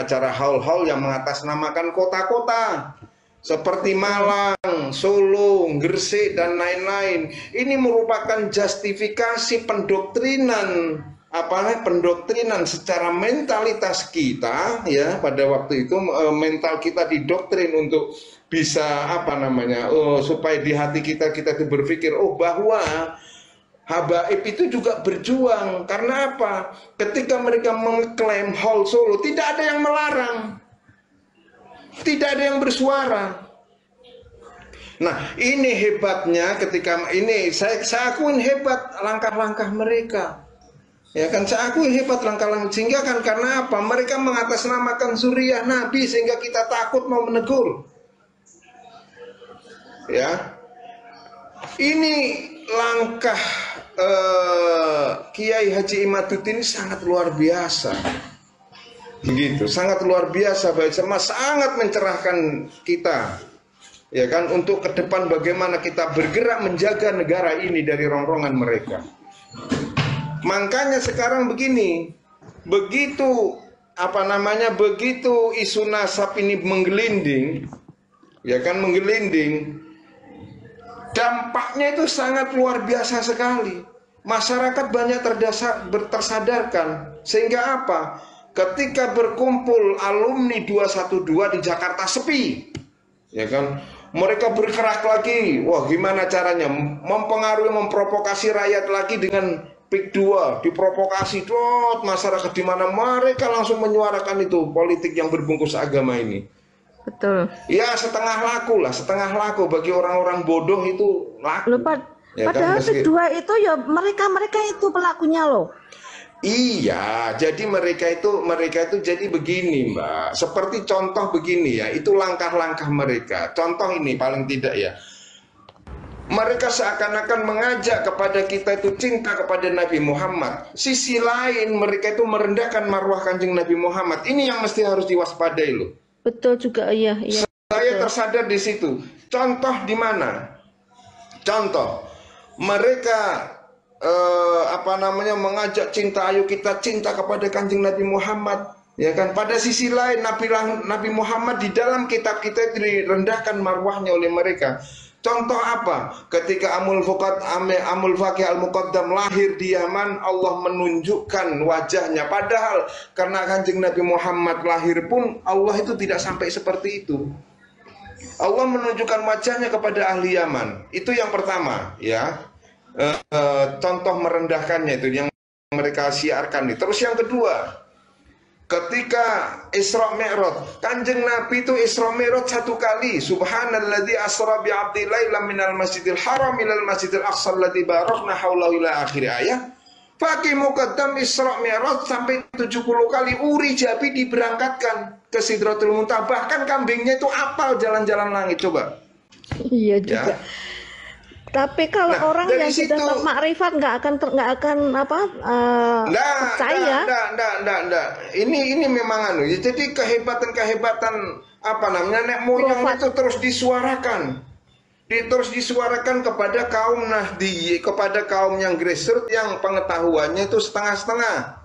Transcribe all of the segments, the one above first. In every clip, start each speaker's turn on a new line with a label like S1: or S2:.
S1: acara haul-haul yang mengatasnamakan kota-kota seperti Malang, Solo, Gresik dan lain-lain. Ini merupakan justifikasi pendoktrinan pendoktrinan secara mentalitas kita, ya. Pada waktu itu mental kita didoktrin untuk bisa supaya di hati kita itu berpikir bahwa habaib itu juga berjuang. Karena apa? Ketika mereka mengklaim Haul Solo, tidak ada yang melarang, tidak ada yang bersuara. Nah, ini hebatnya ketika ini saya akuin hebat langkah-langkah mereka. Ya kan, saya akui hebat langkah-langkah, sehingga kan karena apa? Mereka mengatasnamakan zuriyah Nabi sehingga kita takut mau menegur. Ya. Ini langkah Kiai Haji Imaduddin sangat luar biasa. Begitu, sangat luar biasa, sangat mencerahkan kita. Ya kan, untuk ke depan bagaimana kita bergerak menjaga negara ini dari rongrongan mereka. Makanya sekarang begini, begitu isu nasab ini menggelinding, ya kan, menggelinding, dampaknya itu sangat luar biasa sekali. Masyarakat banyak tersadarkan, sehingga apa? Ketika berkumpul alumni 212 di Jakarta sepi, ya kan, mereka bergerak lagi. Wah, gimana caranya mempengaruhi, memprovokasi rakyat lagi dengan PIK 2, diprovokasi masyarakat di mana mereka langsung menyuarakan itu politik yang berbungkus agama ini.
S2: Betul.
S1: Ya, setengah laku bagi orang-orang bodoh itu laku.
S2: Ya, padahal PIK 2 itu ya mereka itu pelakunya loh.
S1: Iya, jadi mereka itu jadi begini, Mbak. Seperti contoh begini ya, itu langkah-langkah mereka. Contoh ini paling tidak ya. Mereka seakan-akan mengajak kepada kita itu cinta kepada Nabi Muhammad. Sisi lain mereka itu merendahkan marwah Kanjeng Nabi Muhammad. Ini yang mesti harus diwaspadai loh.
S2: Betul juga, iya.
S1: Saya tersadar di situ. Contoh di mana? Contoh, mereka mengajak cinta, ayo kita cinta kepada Kanjeng Nabi Muhammad. Ya kan, pada sisi lain Nabi Muhammad di dalam kitab kita itu direndahkan marwahnya oleh mereka. Contoh apa? Ketika Amul Faqih Al-Muqaddam lahir di Yaman, Allah menunjukkan wajahnya. Padahal karena Kanjeng Nabi Muhammad lahir pun Allah itu tidak sampai seperti itu. Allah menunjukkan wajahnya kepada ahli Yaman. Itu yang pertama, ya. Contoh merendahkannya itu yang mereka siarkan. Terus yang kedua, ketika Isra Mi'raj, Kanjeng Nabi itu Isra Mi'raj satu kali. Subhanalladzi asra bi 'abdi lailan minal masjidil haram ilal masjidil aqsa alladzi barakna haulahu ila akhir ayat. Faqih Muqaddam Isra Mi'raj sampai 70 kali. Uri Jabi diberangkatkan ke Sidratul Muntaha. Bahkan kambingnya itu apal jalan-jalan langit, coba.
S2: Iya juga. Ya. Tapi kalau orang yang sudah makrifat nggak akan percaya.
S1: Enggak. Ini memang jadi kehebatan nenek moyang itu terus disuarakan. Terus disuarakan kepada kaum Nahdi, kepada kaum yang grassroots yang pengetahuannya itu setengah-setengah.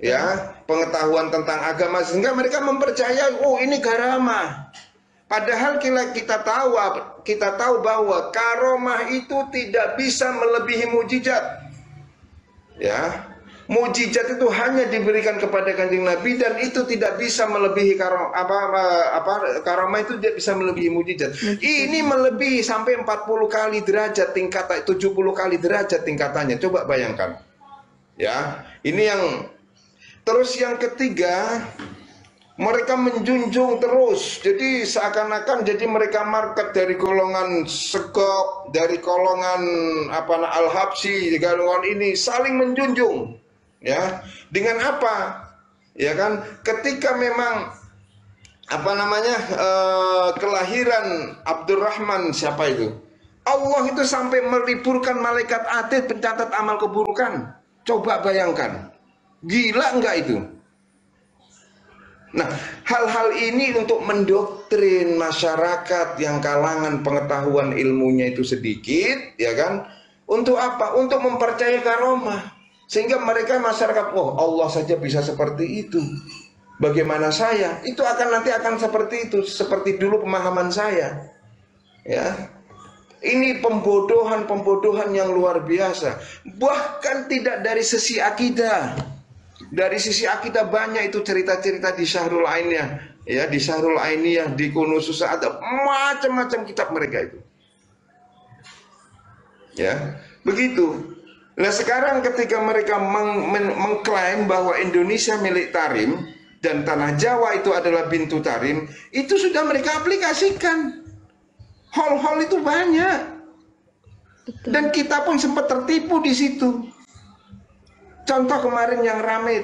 S1: Ya, pengetahuan tentang agama, sehingga mereka mempercayai, ini karamah. Padahal kita tahu bahwa karomah itu tidak bisa melebihi mujizat. Ya, mujizat itu hanya diberikan kepada Kanjeng Nabi, dan itu tidak bisa melebihi karomah itu tidak bisa melebihi mujizat. Ini melebihi sampai 40 kali derajat tingkatan, 70 kali derajat tingkatannya. Coba bayangkan. Ya, ini yang terus yang ketiga, mereka menjunjung terus. Jadi seakan-akan jadi mereka market dari golongan Segop, dari golongan Al-Habsyi, golongan ini saling menjunjung. Ya, dengan apa? Ya kan, ketika memang kelahiran Abdurrahman, siapa itu? Allah itu sampai meliburkan malaikat atid pencatat amal keburukan. Coba bayangkan. Gila enggak itu? Nah, hal-hal ini untuk mendoktrin masyarakat yang kalangan pengetahuan ilmunya itu sedikit, ya kan? Untuk apa? Untuk mempercayai karomah. Sehingga mereka masyarakat, Allah saja bisa seperti itu. bagaimana saya, itu nanti akan seperti itu, seperti dulu pemahaman saya. Ya, ini pembodohan yang luar biasa. Bahkan tidak dari sisi akidah. Dari sisi akidah banyak itu cerita-cerita di Syahrul Ainiyah, ya, di Syahrul Ainiyah, di Kunusus, ada macam-macam kitab mereka itu. Ya, begitu. Nah, sekarang ketika mereka mengklaim bahwa Indonesia milik Tarim dan tanah Jawa itu adalah bintu Tarim, itu sudah mereka aplikasikan. Hal-hal itu banyak. Dan kita pun sempat tertipu di situ. Contoh kemarin yang ramai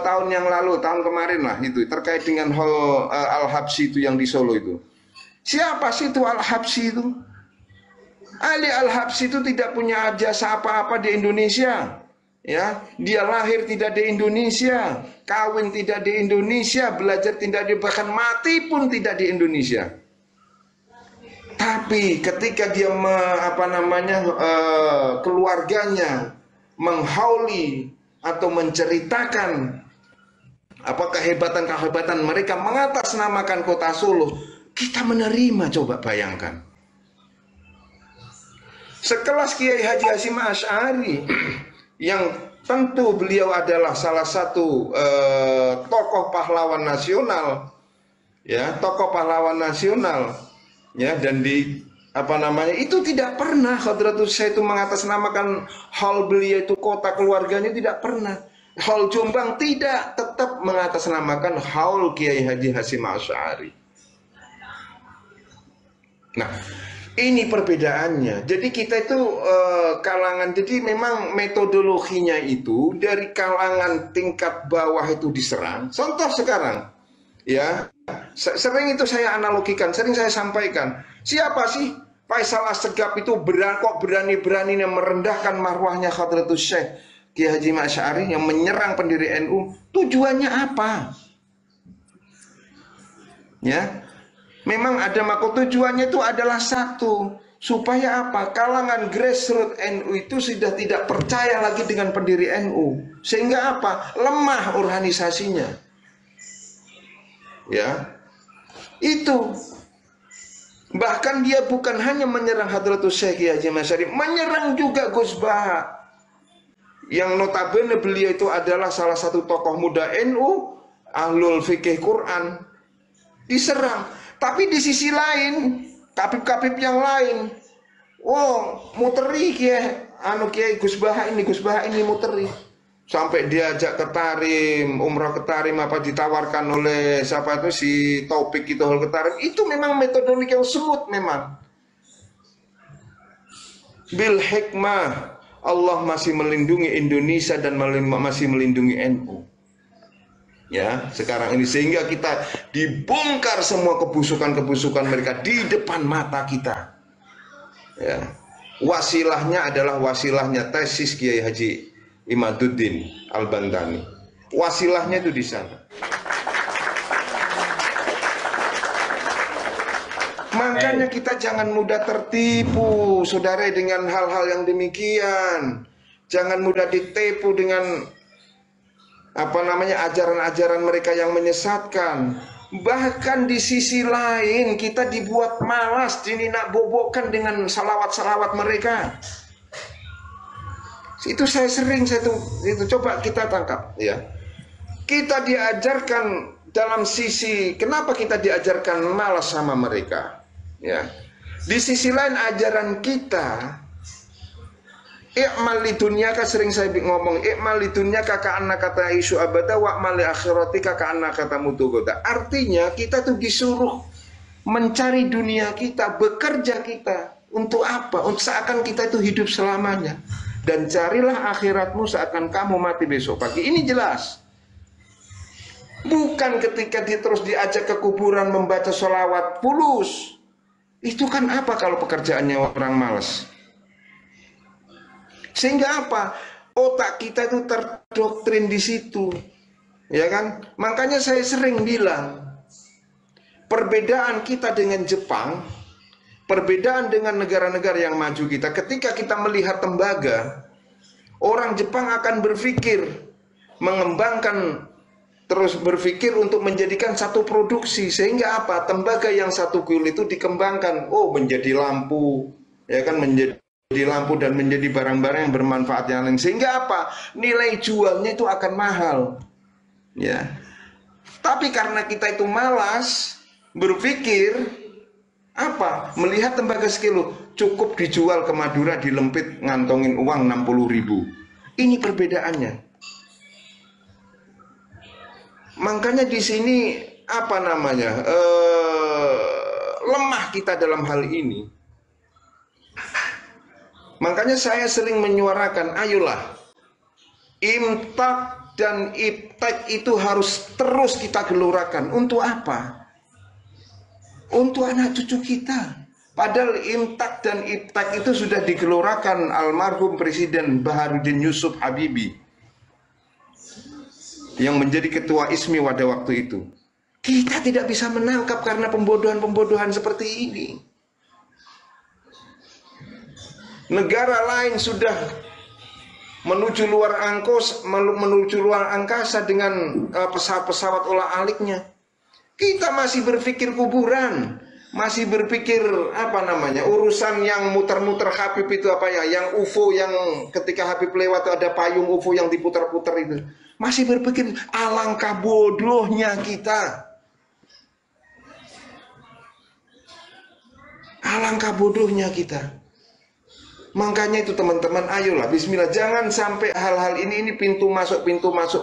S1: tahun yang lalu, tahun kemarin lah itu, terkait dengan hal Al-Habsyi itu yang di Solo itu. Siapa sih itu Al-Habsyi itu? Ali Al-Habsyi itu tidak punya jasa apa-apa di Indonesia. Ya, dia lahir tidak di Indonesia, kawin tidak di Indonesia, belajar tidak di, bahkan mati pun tidak di Indonesia. Tapi ketika dia keluarganya menghauli atau menceritakan apa kehebatan-kehebatan mereka mengatasnamakan kota Solo, kita menerima. Coba bayangkan, sekelas Kiai Haji Hasyim Asy'ari yang tentu beliau adalah salah satu tokoh pahlawan nasional, ya, tokoh pahlawan nasional, ya, dan itu tidak pernah Hadratus Syekh itu mengatasnamakan hal beliau itu kota keluarganya, tidak pernah. Hal Jombang tidak, tetap mengatasnamakan haul Kiai Haji Hasyim Asy'ari. Nah, ini perbedaannya. Jadi kita itu kalangan, jadi memang metodologinya itu dari kalangan tingkat bawah itu diserang. Contoh sekarang, ya, sering itu saya analogikan, sering saya sampaikan. Siapa sih Faisal Assegaf itu kok berani-beraninya merendahkan marwahnya Hadratus Syekh Kiai Haji Asy'ari yang menyerang pendiri NU? Tujuannya apa? Ya, memang ada tujuannya itu adalah satu, supaya apa? Kalangan grassroots NU itu sudah tidak percaya lagi dengan pendiri NU, sehingga apa? Lemah organisasinya. Ya, itu. Bahkan dia bukan hanya menyerang Hadratus Syekh Kiai Haji Asy'ari, menyerang juga Gus Baha, yang notabene beliau itu adalah salah satu tokoh muda NU, ahlul fikih Quran, diserang. Tapi di sisi lain, kapib-kapib yang lain, muteri Kiai Gus Baha ini muteri. Sampai diajak ke Tarim, umrah ke Tarim, apa ditawarkan oleh siapa itu, si Taufik itu ke Tarim. Itu memang metodologi yang semut memang. Bil hikmah, Allah masih melindungi Indonesia dan masih melindungi NU. Ya, sekarang ini sehingga kita dibongkar semua kebusukan-kebusukan mereka di depan mata kita. Ya. Wasilahnya adalah tesis Kiai Haji Imaduddin Al-Bantani. Wasilahnya itu di sana. Makanya kita jangan mudah tertipu, saudara, dengan hal-hal yang demikian. Jangan mudah ditipu dengan ajaran-ajaran mereka yang menyesatkan. Bahkan di sisi lain kita dibuat malas, dininak bobokkan dengan salawat-salawat mereka. Itu saya sering itu coba kita tangkap, ya. Kita diajarkan dalam sisi, kenapa kita diajarkan malas sama mereka, ya. Di sisi lain ajaran kita, i'mal lidunyaka, sering saya ngomong, i'mal lidunyaka ka'anna kata isu abada wa'mal li akhiratika ka'anna kata mutugoda. Artinya kita tuh disuruh mencari dunia kita, bekerja kita untuk apa? Seakan kita itu hidup selamanya. Dan carilah akhiratmu seakan kamu mati besok pagi. Ini jelas. Bukan ketika dia terus diajak ke kuburan membaca sholawat fulus. Itu kan apa kalau pekerjaannya orang malas? Sehingga apa? Otak kita itu terdoktrin di situ. Ya kan? Makanya saya sering bilang, perbedaan kita dengan Jepang, perbedaan dengan negara-negara yang maju kita, ketika kita melihat tembaga, orang Jepang akan berpikir mengembangkan terus berpikir untuk menjadikan satu produksi, sehingga apa, tembaga yang 1 kilo itu dikembangkan, menjadi lampu, ya kan, menjadi lampu dan menjadi barang-barang yang bermanfaat yang lain, sehingga apa, nilai jualnya itu akan mahal, ya. Tapi karena kita itu malas berpikir, apa, melihat tembaga sekilo cukup dijual ke Madura di Lempit ngantongin uang 60.000. Ini perbedaannya. Makanya di sini apa namanya, lemah kita dalam hal ini. Makanya saya sering menyuarakan, ayolah, imtak dan iptek itu harus terus kita gelurakan. Untuk apa? Untuk anak cucu kita. Padahal imtak dan iptek itu sudah digelurakan almarhum Presiden Baharudin Yusuf Habibie, yang menjadi ketua ISMI pada waktu itu. Kita tidak bisa menangkap karena pembodohan-pembodohan seperti ini. Negara lain sudah menuju luar angkasa dengan pesawat-pesawat olah-aliknya. Kita masih berpikir kuburan, masih berpikir apa namanya, urusan yang muter-muter Habib itu apa ya, yang UFO, yang ketika Habib lewat ada payung UFO yang diputar-putar itu. Masih berpikir, alangkah bodohnya kita. Alangkah bodohnya kita. Makanya itu teman-teman, ayolah bismillah, jangan sampai hal-hal ini pintu masuk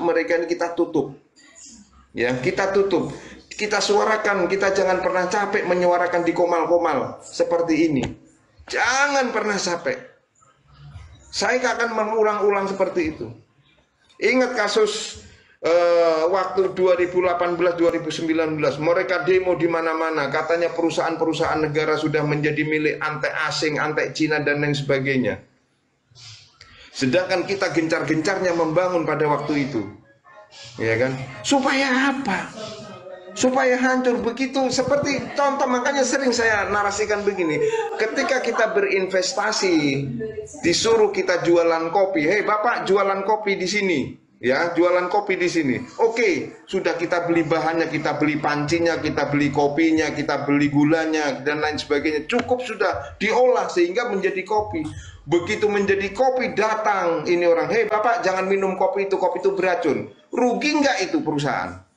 S1: mereka ini kita tutup. Ya, kita tutup. Kita suarakan, kita jangan pernah capek menyuarakan di komal-komal seperti ini. Jangan pernah capek. Saya akan mengulang-ulang seperti itu. Ingat kasus waktu 2018-2019, mereka demo di mana-mana, katanya perusahaan-perusahaan negara sudah menjadi milik antek asing, antek Cina dan lain sebagainya. Sedangkan kita gencar-gencarnya membangun pada waktu itu, ya kan? Supaya apa? Supaya hancur. Begitu seperti contoh, makanya sering saya narasikan begini, ketika kita berinvestasi disuruh kita jualan kopi, hei bapak jualan kopi di sini, ya, jualan kopi di sini. Oke, sudah kita beli bahannya, kita beli pancinya, kita beli kopinya, kita beli gulanya dan lain sebagainya. Cukup sudah diolah sehingga menjadi kopi. Begitu menjadi kopi, datang ini orang, hei bapak jangan minum kopi itu beracun. Rugi nggak itu perusahaan?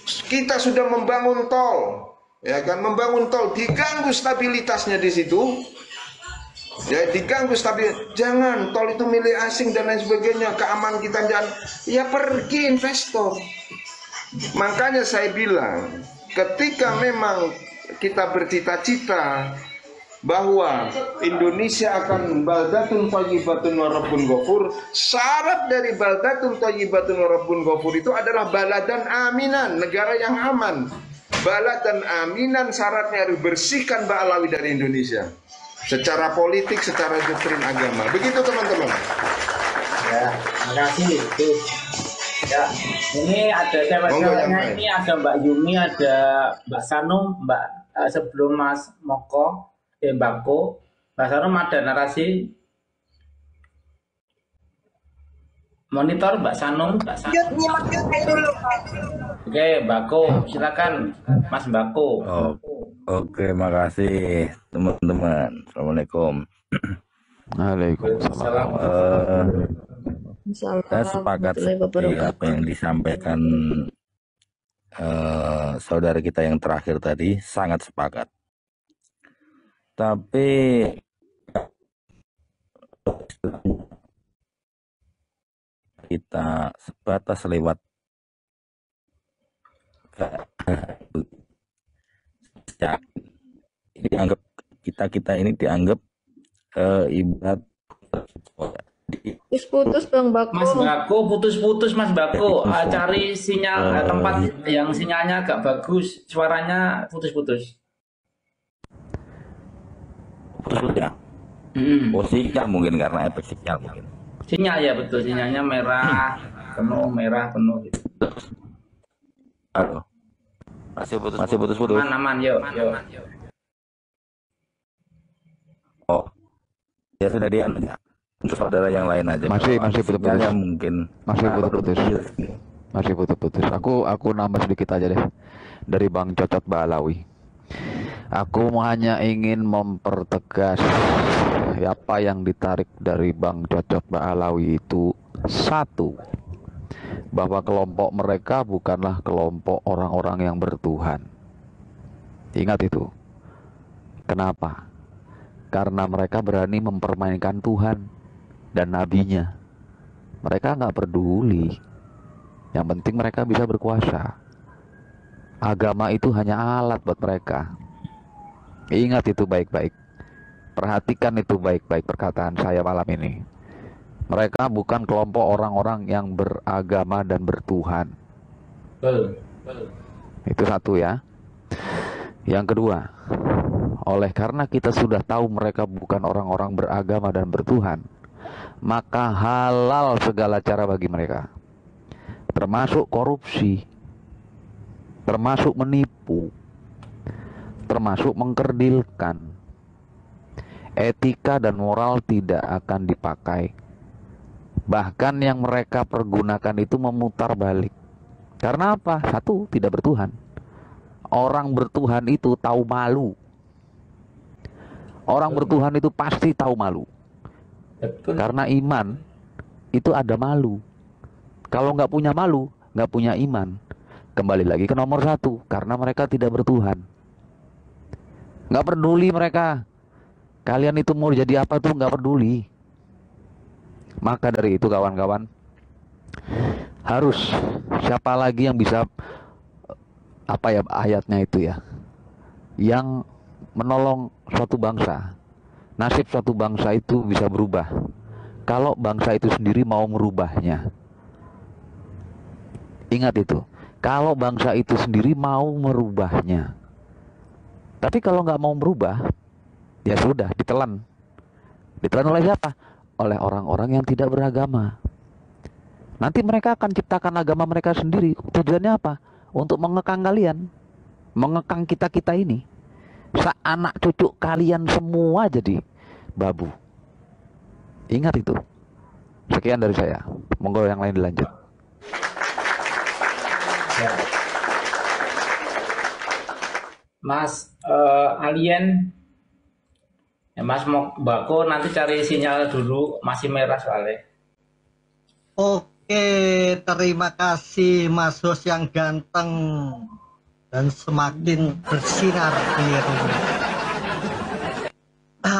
S1: Kita sudah membangun tol, ya kan, membangun tol, diganggu stabilitasnya di situ. Ya, diganggu stabilitas. Jangan, tol itu milik asing dan lain sebagainya, keamanan kita jangan. Ya pergi investor. Makanya saya bilang, ketika memang kita bercita-cita bahwa Indonesia akan baldatun thayyibatun wa rabbun ghafur, syarat dari baldatun thayyibatun wa rabbun ghafur itu adalah baladan aminan, negara yang aman. Baladan aminan syaratnya harus bersihkan Ba'alawi dari Indonesia. Secara politik, secara doktrin agama. Begitu teman-teman.
S3: Ya, makasih. Ya, ini ada cewek-ceweknya, ini ada Mbak Yumi, ada Mbak Sanum, sebelum Mas Moko, Mbak Ko, Mbak Sanum ada narasi. Monitor Mbak Sanum, Oke, Mbak Ko, silakan Mas Mbak Ko.
S4: Oke, makasih teman-teman. Assalamualaikum.
S5: Waalaikumsalam.
S4: Saya sepakat seperti apa yang disampaikan saudara kita yang terakhir tadi, sangat sepakat. Tapi kita sebatas lewat ini dianggap kita ini dianggap ibarat.
S2: Putus Bang Bako.
S3: Mas Bako, putus-putus Mas Bako. Cari sinyal tempat yang sinyalnya agak bagus, suaranya putus-putus.
S4: Ya. Oh, sinyal mungkin karena efek sinyal mungkin.
S3: Sinyal ya betul, sinyalnya merah penuh gitu.
S4: Halo. Masih putus-putus.
S3: Aman, yuk.
S4: Oh. Ya sudah dia untuk saudara yang lain aja.
S5: Masih putus-putus.
S4: Mungkin
S5: Masih putus-putus. Masih putus-putus. Aku nambah sedikit aja deh dari Bang Cocot Balawi. Aku hanya ingin mempertegas apa yang ditarik dari Bang Cocot Balawi itu satu, bahwa kelompok mereka bukanlah kelompok orang-orang yang bertuhan. Ingat itu. Kenapa? Karena mereka berani mempermainkan Tuhan dan nabinya. Mereka nggak peduli. Yang penting mereka bisa berkuasa. Agama itu hanya alat buat mereka. Ingat itu baik-baik. Perhatikan itu baik-baik perkataan saya malam ini. Mereka bukan kelompok orang-orang yang beragama dan bertuhan. Itu satu ya. Yang kedua, oleh karena kita sudah tahu mereka bukan orang-orang beragama dan bertuhan, maka halal segala cara bagi mereka. Termasuk korupsi, termasuk menipu, termasuk mengkerdilkan. Etika dan moral tidak akan dipakai. Bahkan yang mereka pergunakan itu memutar balik. Karena apa? Satu, tidak bertuhan. Orang bertuhan itu tahu malu. Orang bertuhan itu pasti tahu malu. Karena iman itu ada malu. Kalau nggak punya malu, nggak punya iman. Kembali lagi ke nomor satu, karena mereka tidak bertuhan. Nggak peduli mereka. Kalian itu mau jadi apa tuh nggak peduli. Maka dari itu kawan-kawan, harus siapa lagi yang bisa, apa ya ayatnya itu ya, yang menolong suatu bangsa. Nasib suatu bangsa itu bisa berubah kalau bangsa itu sendiri mau merubahnya. Ingat itu, kalau bangsa itu sendiri mau merubahnya. Tapi kalau nggak mau merubah, ya sudah, ditelan. Ditelan oleh siapa? Oleh orang-orang yang tidak beragama. Nanti mereka akan ciptakan agama mereka sendiri. Tujuannya apa? Untuk mengekang kalian, mengekang kita-kita ini. Anak cucu kalian semua jadi babu. Ingat itu. Sekian dari saya. Monggo yang lain dilanjut.
S3: Ya. Mas Alien, ya, Mas Bako nanti cari sinyal dulu, masih merah soalnya.
S6: Oke, terima kasih Mas Hos yang ganteng dan semakin bersinar birunya.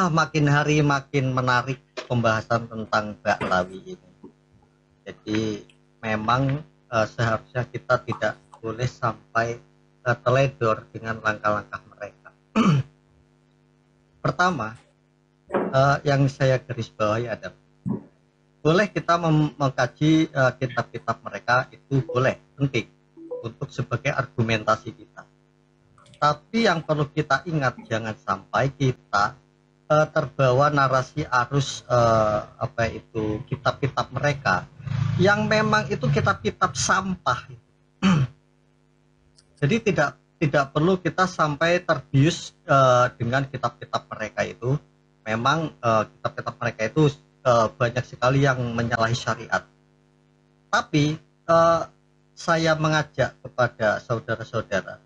S6: Makin hari makin menarik pembahasan tentang Mbak Lawi ini. Jadi memang seharusnya kita tidak boleh sampai teledor dengan langkah-langkah mereka. Pertama, yang saya garis bawahi adalah boleh kita mengkaji kitab-kitab mereka, itu boleh, penting untuk sebagai argumentasi kita. Tapi yang perlu kita ingat, jangan sampai kita terbawa narasi arus kitab-kitab mereka yang memang itu kitab-kitab sampah. Jadi tidak perlu kita sampai terbius dengan kitab-kitab mereka itu. Memang kitab-kitab mereka itu banyak sekali yang menyalahi syariat. Tapi saya mengajak kepada saudara-saudara,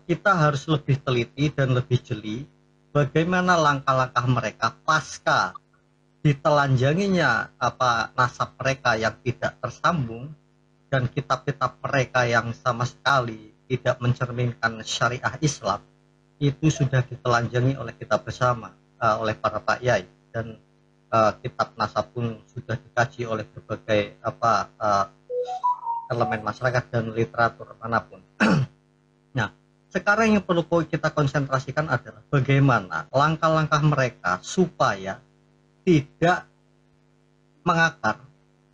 S6: kita harus lebih teliti dan lebih jeli bagaimana langkah-langkah mereka pasca ditelanjanginya nasab mereka yang tidak tersambung dan kitab-kitab mereka yang sama sekali tidak mencerminkan syariah Islam, itu sudah ditelanjangi oleh kita bersama, oleh para pak yai, dan kitab nasab pun sudah dikaji oleh berbagai elemen masyarakat dan literatur manapun. Nah, sekarang yang perlu kita konsentrasikan adalah bagaimana langkah-langkah mereka supaya tidak mengakar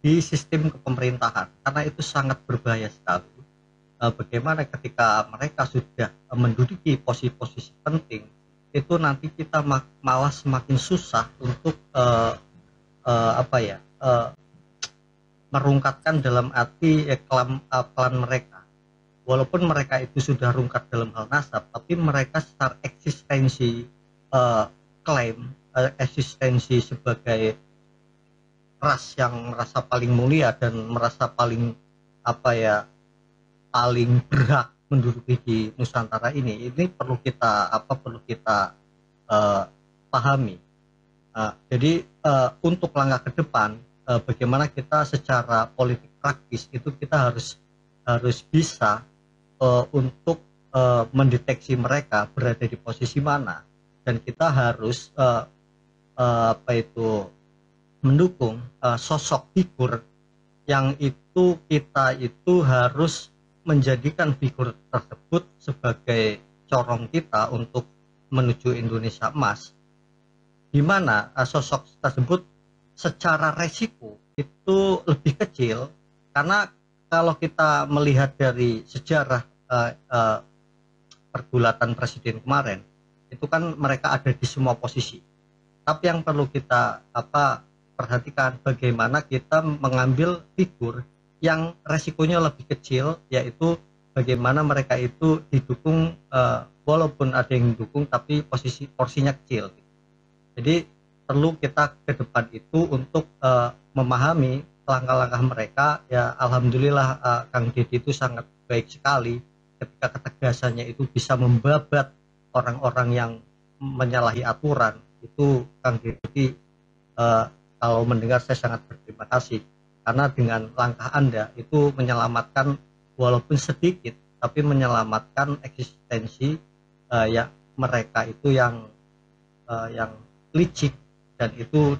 S6: di sistem kepemerintahan, karena itu sangat berbahaya sekali. Bagaimana ketika mereka sudah menduduki posisi-posisi penting, itu nanti kita malah semakin susah untuk merungkatkan dalam arti klan mereka. Walaupun mereka itu sudah rungkat dalam hal nasab, tapi mereka secara eksistensi klaim eksistensi sebagai ras yang merasa paling mulia dan merasa paling apa ya, paling berhak menduduki di Nusantara ini perlu kita pahami. Jadi untuk langkah ke depan, bagaimana kita secara politik praktis itu kita harus bisa untuk mendeteksi mereka berada di posisi mana, dan kita harus mendukung sosok figur yang kita harus menjadikan figur tersebut sebagai corong kita untuk menuju Indonesia emas, di mana sosok tersebut secara resiko itu lebih kecil, karena kalau kita melihat dari sejarah pergulatan presiden kemarin, itu kan mereka ada di semua posisi. Tapi yang perlu kita perhatikan, bagaimana kita mengambil figur yang resikonya lebih kecil, yaitu bagaimana mereka itu didukung, walaupun ada yang didukung tapi porsinya kecil. Jadi perlu kita ke depan itu untuk memahami langkah-langkah mereka. Ya alhamdulillah Kang Deddy itu sangat baik sekali ketika ketegasannya itu bisa membabat orang-orang yang menyalahi aturan. Itu Kang Deddy, kalau mendengar saya sangat berterima kasih, karena dengan langkah Anda itu menyelamatkan walaupun sedikit, tapi menyelamatkan eksistensi ya mereka itu yang licik, dan itu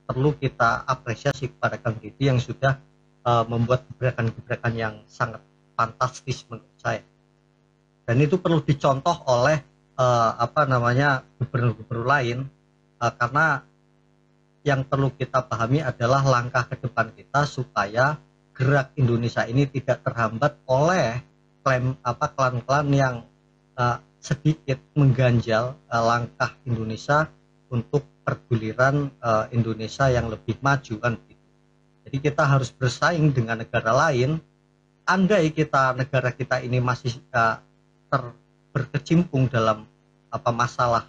S6: perlu kita apresiasi kepada Kang Deddy yang sudah membuat gebrakan-gebrakan yang sangat fantastis menurut saya, dan itu perlu dicontoh oleh gubernur-gubernur lain, karena yang perlu kita pahami adalah langkah ke depan kita supaya gerak Indonesia ini tidak terhambat oleh klan-klan yang sedikit mengganjal langkah Indonesia untuk perguliran Indonesia yang lebih maju kan gitu. Jadi kita harus bersaing dengan negara lain. Andai negara kita ini masih berkecimpung dalam masalah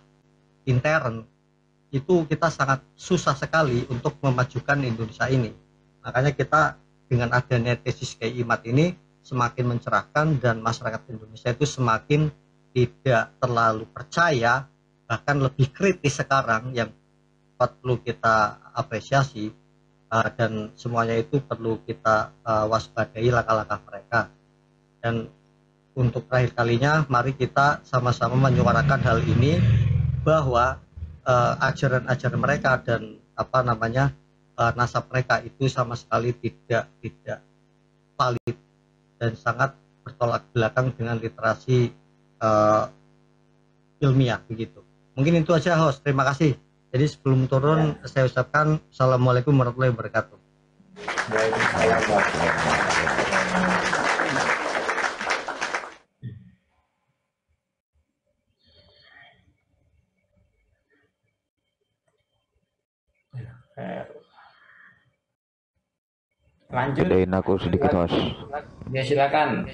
S6: intern, itu kita sangat susah sekali untuk memajukan Indonesia ini. Makanya kita dengan adanya tesis Kiai Imad ini semakin mencerahkan, dan masyarakat Indonesia itu semakin tidak terlalu percaya, bahkan lebih kritis sekarang, yang perlu kita apresiasi, dan semuanya itu perlu kita waspadai langkah-langkah mereka. Dan untuk terakhir kalinya, mari kita sama-sama menyuarakan hal ini, bahwa ajaran-ajaran mereka dan nasab mereka itu sama sekali tidak valid dan sangat bertolak belakang dengan literasi ilmiah begitu. Mungkin itu aja host, terima kasih. Jadi sebelum turun saya ucapkan Assalamualaikum warahmatullahi wabarakatuh.
S3: Lanjut.
S5: Gedein aku sedikit host.
S3: Ya silakan.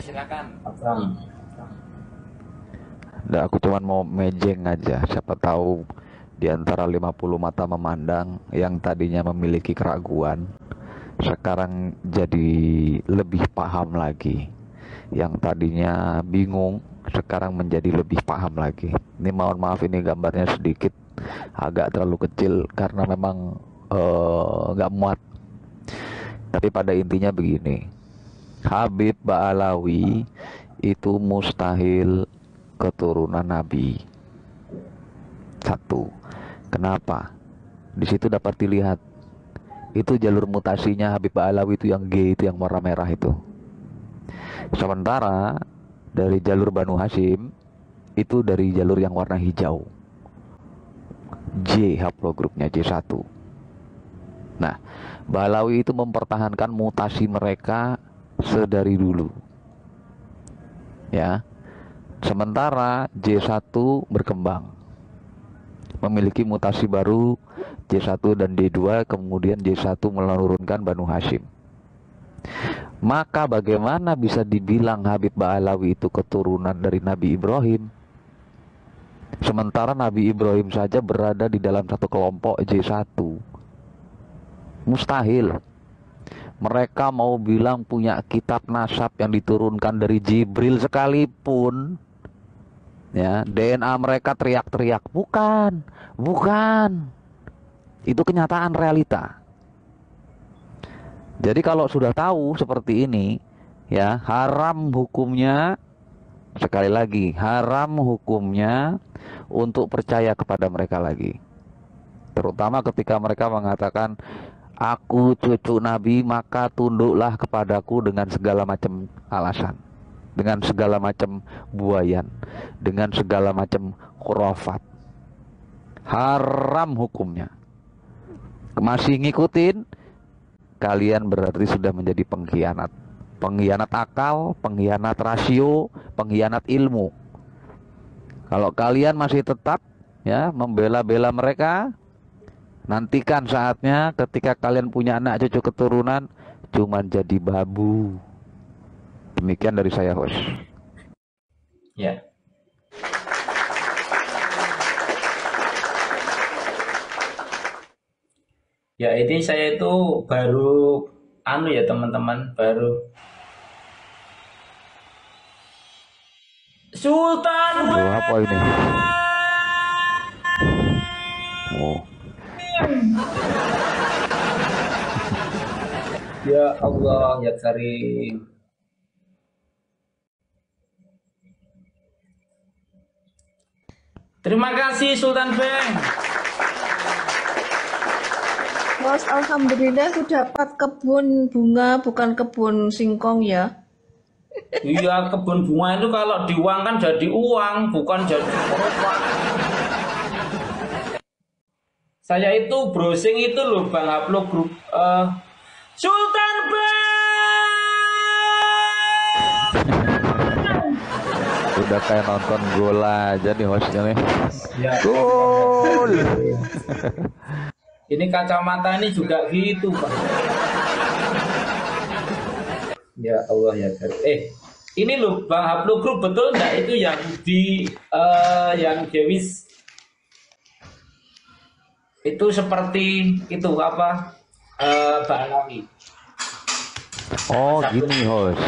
S5: Nah, aku cuman mau mejeng aja. Siapa tahu di antara 50 mata memandang yang tadinya memiliki keraguan, sekarang jadi lebih paham lagi. Yang tadinya bingung, sekarang menjadi lebih paham lagi. Ini mohon maaf, ini gambarnya sedikit agak terlalu kecil karena memang nggak muat. Tapi pada intinya begini, Habib Ba'alawi itu mustahil keturunan Nabi. Satu, kenapa? Di situ dapat dilihat itu jalur mutasinya Habib Ba'alawi itu yang G, itu yang warna merah itu. Sementara dari jalur Banu Hashim itu dari jalur yang warna hijau, J haplogrupnya J1. Nah, Ba'alawi itu mempertahankan mutasi mereka sedari dulu, ya. Sementara J1 berkembang, memiliki mutasi baru J1 dan D2, kemudian J1 menurunkan Banu Hashim. Maka bagaimana bisa dibilang Habib Ba'alawi itu keturunan dari Nabi Ibrahim? Sementara Nabi Ibrahim saja berada di dalam satu kelompok J1. Mustahil. Mereka mau bilang punya kitab nasab yang diturunkan dari Jibril sekalipun, ya, DNA mereka teriak-teriak, bukan, bukan. Itu kenyataan realita. Jadi kalau sudah tahu seperti ini, ya, haram hukumnya, sekali lagi, haram hukumnya untuk percaya kepada mereka lagi. Terutama ketika mereka mengatakan, aku cucu Nabi, maka tunduklah kepadaku dengan segala macam alasan, dengan segala macam buayan, dengan segala macam khurafat. Haram hukumnya. Masih ngikutin, kalian berarti sudah menjadi pengkhianat. Pengkhianat akal, pengkhianat rasio, pengkhianat ilmu. Kalau kalian masih tetap, ya, membela-bela mereka, nantikan saatnya ketika kalian punya anak cucu keturunan cuman jadi babu. Demikian dari saya, host.
S3: Ya. Ya, ini saya itu baru ya teman-teman, baru Sultan.
S5: Apa ini? Oh.
S3: Ya Allah, ya Karim. Terima kasih Sultan Beng.
S2: Mas, alhamdulillah sudah dapat kebun bunga, bukan kebun singkong ya.
S3: Iya, kebun bunga itu kalau diuangkan jadi uang, bukan jadi korban. Saya itu browsing itu loh Bang, upload grup Sultan Bang.
S5: Udah kayak nonton bola aja nih hostnya nih.
S3: Ya.
S5: Gol.
S3: Ini kacamata ini juga gitu Pak. Ya Allah ya. Ini loh Bang, upload grup betul enggak itu yang di yang Dewis itu seperti itu apa Balawi.
S5: Oh gini host,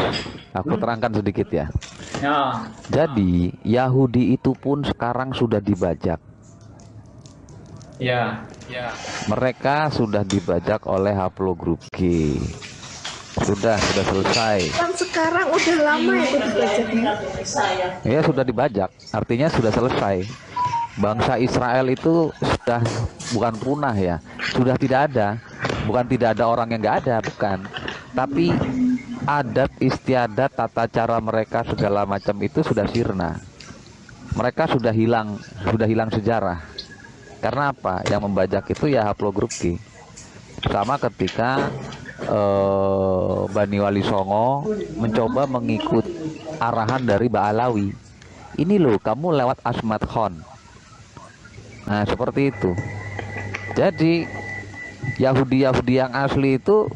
S5: aku terangkan sedikit ya.
S3: Ya.
S5: Jadi Yahudi itu pun sekarang sudah dibajak.
S3: Ya, ya.
S5: Mereka sudah dibajak oleh Haplogroup G. Sudah selesai.
S2: Kan sekarang udah lama ya itu dibajaknya.
S5: Ya sudah dibajak, artinya sudah selesai. Bangsa Israel itu sudah bukan punah ya, sudah tidak ada. Bukan tidak ada orang yang nggak ada, bukan. Tapi adat istiadat, tata cara mereka segala macam itu sudah sirna. Mereka sudah hilang sejarah. Karena apa? Yang membajak itu ya Haplogroup G. Sama ketika Bani Wali Songo mencoba mengikut arahan dari Ba'alawi. Ini loh, kamu lewat Asmat Khan. Nah seperti itu. Jadi Yahudi yang asli itu